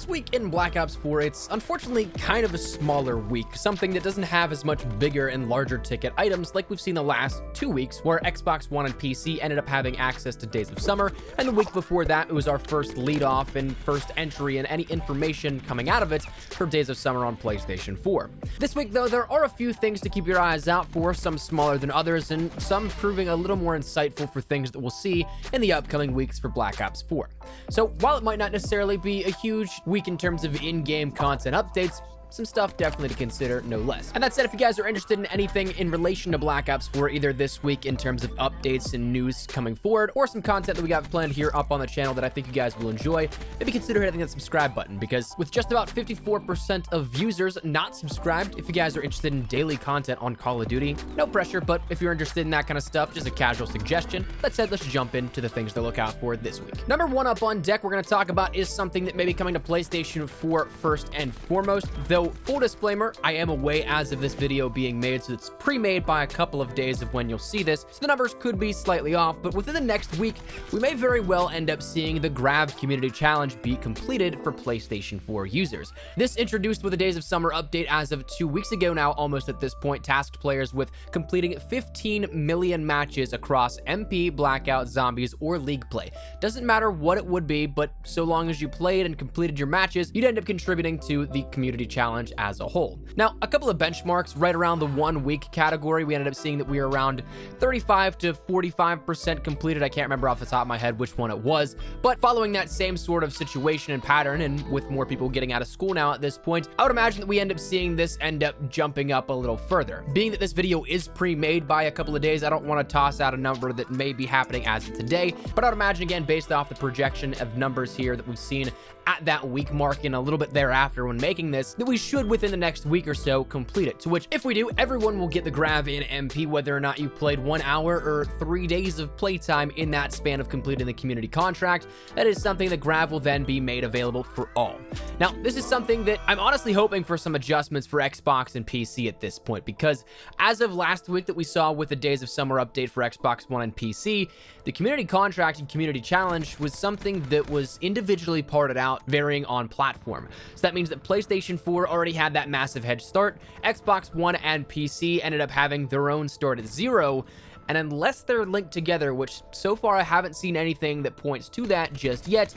this week in Black Ops 4, it's unfortunately kind of a smaller week, something that doesn't have as much bigger and larger ticket items like we've seen the last 2 weeks, where Xbox One and PC ended up having access to Days of Summer, and the week before that, it was our first lead-off and first entry and any information coming out of it for Days of Summer on PlayStation 4. This week, though, there are a few things to keep your eyes out for, some smaller than others, and some proving a little more insightful for things that we'll see in the upcoming weeks for Black Ops 4. So while it might not necessarily be a huge week in terms of in-game content updates, some stuff definitely to consider, no less. And that said, if you guys are interested in anything in relation to Black Ops 4, either this week in terms of updates and news coming forward, or some content that we got planned here up on the channel that I think you guys will enjoy, maybe consider hitting that subscribe button, because with just about 54% of users not subscribed, if you guys are interested in daily content on Call of Duty, no pressure, but if you're interested in that kind of stuff, just a casual suggestion. That said, let's jump into the things to look out for this week. Number one up on deck we're going to talk about is something that may be coming to PlayStation 4 first and foremost, though full disclaimer, I am away as of this video being made, so it's pre-made by a couple of days of when you'll see this, so the numbers could be slightly off, but within the next week, we may very well end up seeing the Grav Community Challenge be completed for PlayStation 4 users. This, introduced with the Days of Summer update as of 2 weeks ago now, almost at this point, tasked players with completing 15 million matches across MP, Blackout, Zombies, or League play. Doesn't matter what it would be, but so long as you played and completed your matches, you'd end up contributing to the Community Challenge as a whole. Now, a couple of benchmarks right around the 1 week category, we ended up seeing that we were around 35 to 45% completed. I can't remember off the top of my head which one it was, but following that same sort of situation and pattern, and with more people getting out of school now at this point, I would imagine that we end up seeing this end up jumping up a little further. Being that this video is pre-made by a couple of days, I don't want to toss out a number that may be happening as of today, but I would imagine, again, based off the projection of numbers here that we've seen at that week mark and a little bit thereafter when making this, that we should within the next week or so complete it, to which if we do, everyone will get the Grav in MP, whether or not you played 1 hour or 3 days of playtime in that span of completing the community contract. That is something that Grav will then be made available for all. Now, this is something that I'm honestly hoping for some adjustments for Xbox and PC at this point, because as of last week that we saw with the Days of Summer update for Xbox One and PC, the community contract and community challenge was something that was individually parted out, varying on platform. So that means that PlayStation 4 already had that massive head start, Xbox One and PC ended up having their own start at 0, and unless they're linked together, which so far I haven't seen anything that points to that just yet,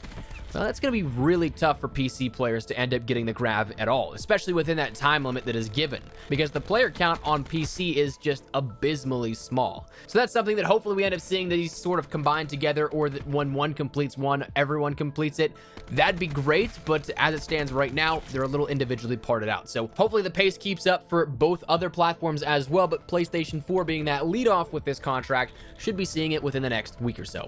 well, that's going to be really tough for PC players to end up getting the Grav at all, especially within that time limit that is given, because the player count on PC is just abysmally small. So that's something that hopefully we end up seeing these sort of combined together, or that when one completes one, everyone completes it. That'd be great, but as it stands right now, they're a little individually parted out. So hopefully the pace keeps up for both other platforms as well, but PlayStation 4 being that lead off with this contract should be seeing it within the next week or so.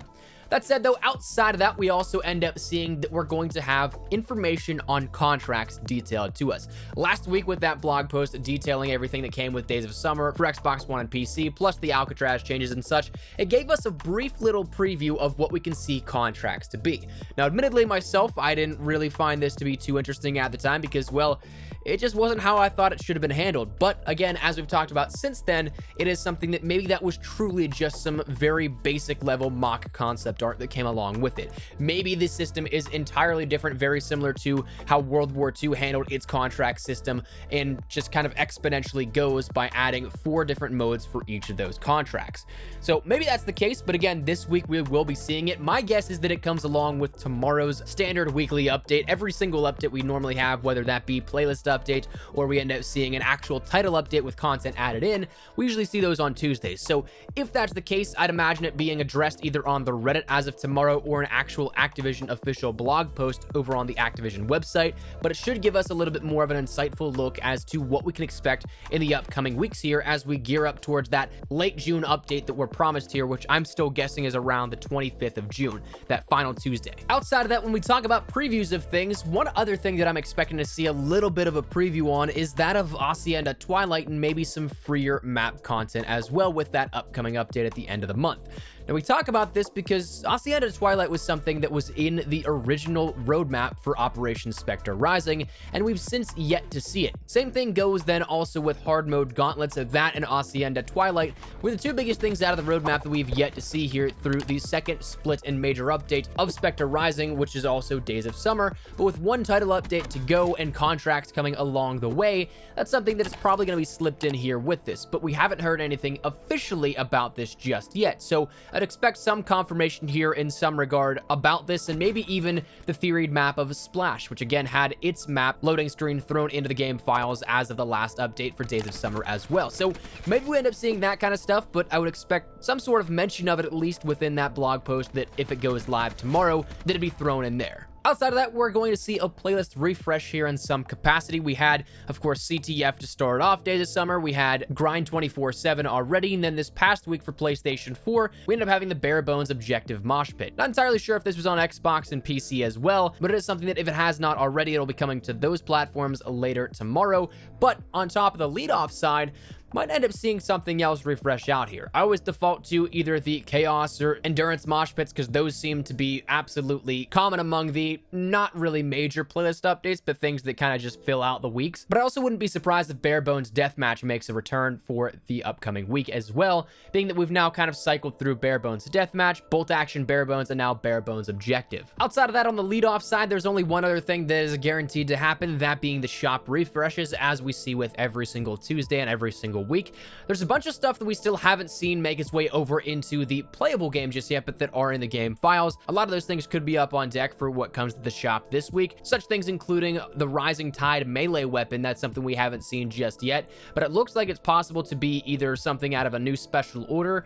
That said, though, outside of that, we also end up seeing that we're going to have information on contracts detailed to us. Last week with that blog post detailing everything that came with Days of Summer for Xbox One and PC, plus the Alcatraz changes and such, it gave us a brief little preview of what we can see contracts to be. Now, admittedly, myself, I didn't really find this to be too interesting at the time because, well, it just wasn't how I thought it should have been handled. But again, as we've talked about since then, it is something that maybe that was truly just some very basic level mock concept art that came along with it. Maybe this system is entirely different, very similar to how World War II handled its contract system, and just kind of exponentially goes by adding 4 different modes for each of those contracts. So maybe that's the case, but again, this week we will be seeing it. My guess is that it comes along with tomorrow's standard weekly update. Every single update we normally have, whether that be playlist update or we end up seeing an actual title update with content added in, we usually see those on Tuesdays. So if that's the case, I'd imagine it being addressed either on the Reddit as of tomorrow or an actual Activision official blog post over on the Activision website, but it should give us a little bit more of an insightful look as to what we can expect in the upcoming weeks here as we gear up towards that late June update that we're promised here, which I'm still guessing is around the 25th of June, that final Tuesday. Outside of that, when we talk about previews of things, one other thing that I'm expecting to see a little bit of a preview on is that of Hacienda Twilight, and maybe some freer map content as well with that upcoming update at the end of the month. Now, we talk about this because Hacienda Twilight was something that was in the original roadmap for Operation Spectre Rising, and we've since yet to see it. Same thing goes then also with hard mode gauntlets. That and Hacienda Twilight were the two biggest things out of the roadmap that we've yet to see here through the second split and major update of Spectre Rising, which is also Days of Summer. But with one title update to go and contracts coming along the way, that's something that is probably going to be slipped in here with this. But we haven't heard anything officially about this just yet, so I'd expect some confirmation here in some regard about this, and maybe even the theoried map of Splash, which again had its map loading screen thrown into the game files as of the last update for Days of Summer as well. So maybe we end up seeing that kind of stuff, but I would expect some sort of mention of it at least within that blog post, that if it goes live tomorrow, that it'd be thrown in there. Outside of that, we're going to see a playlist refresh here in some capacity. We had, of course, CTF to start off Days of Summer. We had Grind 24/7 already, and then this past week for PlayStation 4, we ended up having the Bare Bones Objective Mosh Pit. Not entirely sure if this was on Xbox and PC as well, but it is something that if it has not already, it'll be coming to those platforms later tomorrow. But on top of the lead-off side, might end up seeing something else refresh out here. I always default to either the Chaos or Endurance Mosh Pits because those seem to be absolutely common among the not really major playlist updates, but things that kind of just fill out the weeks. But I also wouldn't be surprised if Bare Bones Deathmatch makes a return for the upcoming week as well, being that we've now kind of cycled through Bare Bones Deathmatch, Bolt Action Bare Bones, and now Bare Bones Objective. Outside of that, on the lead-off side, there's only one other thing that is guaranteed to happen, that being the shop refreshes, as we see with every single Tuesday and every single week. There's a bunch of stuff that we still haven't seen make its way over into the playable game just yet, but that are in the game files. A lot of those things could be up on deck for what comes to the shop this week. Such things including the Rising Tide melee weapon. That's something we haven't seen just yet, but it looks like it's possible to be either something out of a new special order,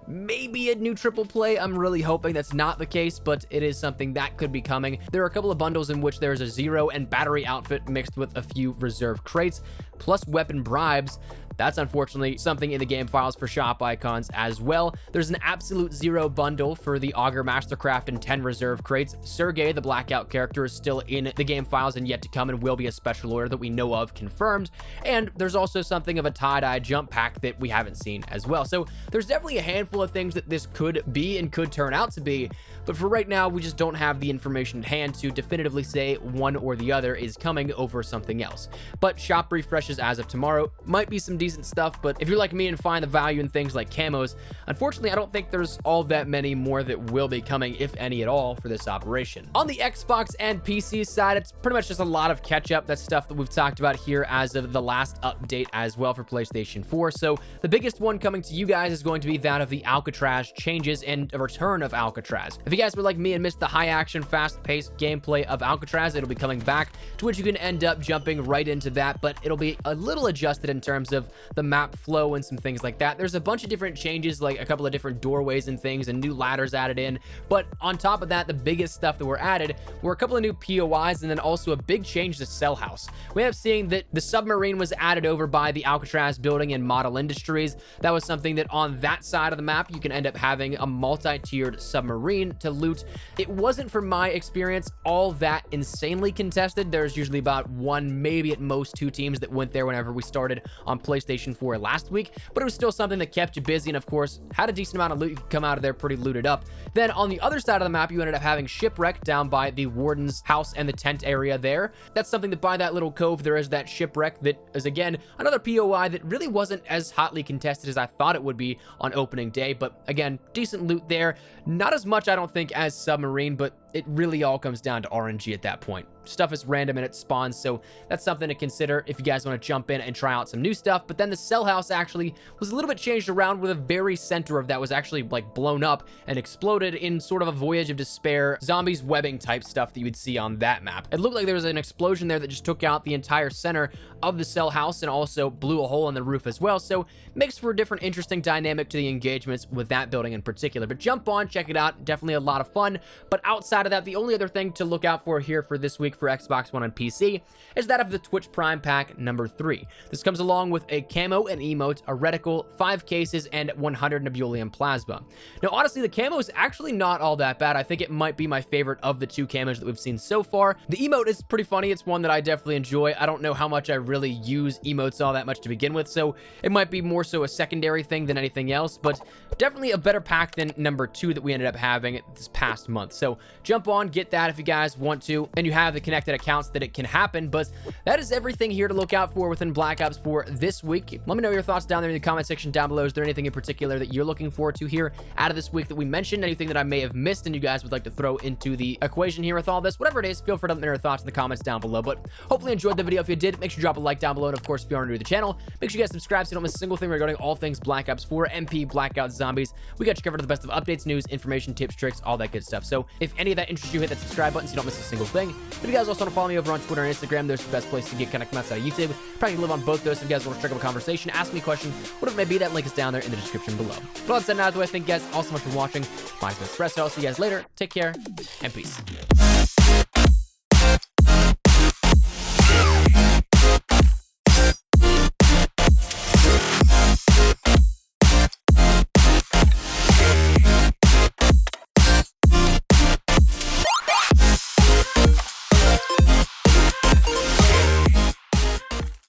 maybe a new triple play. I'm really hoping that's not the case, but it is something that could be coming. There are a couple of bundles in which there's a Zero and battery outfit mixed with a few reserve crates, plus weapon bribes. That's unfortunately something in the game files for shop icons as well. There's an Absolute Zero bundle for the Augur Mastercraft and 10 reserve crates. Sergei, the Blackout character, is still in the game files and yet to come, and will be a special order that we know of confirmed. And there's also something of a tie-dye jump pack that we haven't seen as well. So there's definitely a handful of things that this could be and could turn out to be, but for right now, we just don't have the information at hand to definitively say one or the other is coming over something else. But shop refreshes as of tomorrow might be some decent stuff, but if you're like me and find the value in things like camos, unfortunately, I don't think there's all that many more that will be coming, if any at all, for this operation. On the Xbox and PC side, it's pretty much just a lot of catch-up. That's stuff that we've talked about here as of the last update as well for PlayStation 4. So the biggest one coming to you guys is going to be that of the Alcatraz changes and a return of Alcatraz. If you guys were like me and missed the high-action, fast-paced gameplay of Alcatraz, it'll be coming back, to which you can end up jumping right into that, but it'll be a little adjusted in terms of the map flow and some things like that. There's a bunch of different changes, like a couple of different doorways and things, and new ladders added in. But on top of that, the biggest stuff that were added were a couple of new POIs, and then also a big change to Cell House. We have seen that the submarine was added over by the Alcatraz building in Model Industries. That was something that on that side of the map, you can end up having a multi-tiered submarine to loot. It wasn't, from my experience, all that insanely contested. There's usually about one, maybe at most two teams that went there whenever we started on PlayStation 4 last week, but it was still something that kept you busy, and of course had a decent amount of loot. You could come out of there pretty looted up. Then on the other side of the map, you ended up having Shipwreck down by the Warden's house and the tent area there. That's something that by that little cove, there is that Shipwreck that is, again, another POI that really wasn't as hotly contested as I thought it would be on opening day, but again, decent loot there. Not as much, I don't think, as Submarine, but it really all comes down to RNG at that point. Stuff is random and it spawns, so that's something to consider if you guys want to jump in and try out some new stuff. But then the Cell House actually was a little bit changed around, with a very center of that was actually like blown up and exploded in sort of a Voyage of Despair, zombies webbing type stuff that you would see on that map. It looked like there was an explosion there that just took out the entire center of the Cell House and also blew a hole in the roof as well, so makes for a different interesting dynamic to the engagements with that building in particular. But jump on, check it out, definitely a lot of fun. But outside of that, the only other thing to look out for here for this week for Xbox One and PC is that of the Twitch Prime Pack number 3. This comes along with a camo and emote, a reticle, 5 cases, and 100 Nebulium Plasma. Now, honestly, the camo is actually not all that bad. I think it might be my favorite of the 2 camos that we've seen so far. The emote is pretty funny. It's one that I definitely enjoy. I don't know how much I really use emotes all that much to begin with, so it might be more so a secondary thing than anything else, but definitely a better pack than number 2 that we ended up having this past month. So jump on, get that if you guys want to, and you have the connected accounts that it can happen. But that is everything here to look out for within Black Ops 4 this week. Let me know your thoughts down there in the comment section down below. Is there anything in particular that you're looking forward to here out of this week that we mentioned? Anything that I may have missed and you guys would like to throw into the equation here with all this? Whatever it is, feel free to let me know your thoughts in the comments down below. But hopefully you enjoyed the video. If you did, make sure you drop a like down below. And of course, if you are new to the channel, make sure you guys subscribe so you don't miss a single thing regarding all things Black Ops 4, MP, Blackout, Zombies. We got you covered with the best of updates, news, information, tips, tricks, all that good stuff. So if any of that interests you, hit that subscribe button so you don't miss a single thing. If you guys also want to follow me over on Twitter and Instagram, those are the best places to get connected outside of YouTube. Probably live on both those. If you guys want to strike up a conversation, ask me a question, whatever it may be, that link is down there in the description below. But all that said, now, thank you guys all so much for watching. My name is Espresso. I'll see you guys later. Take care and peace.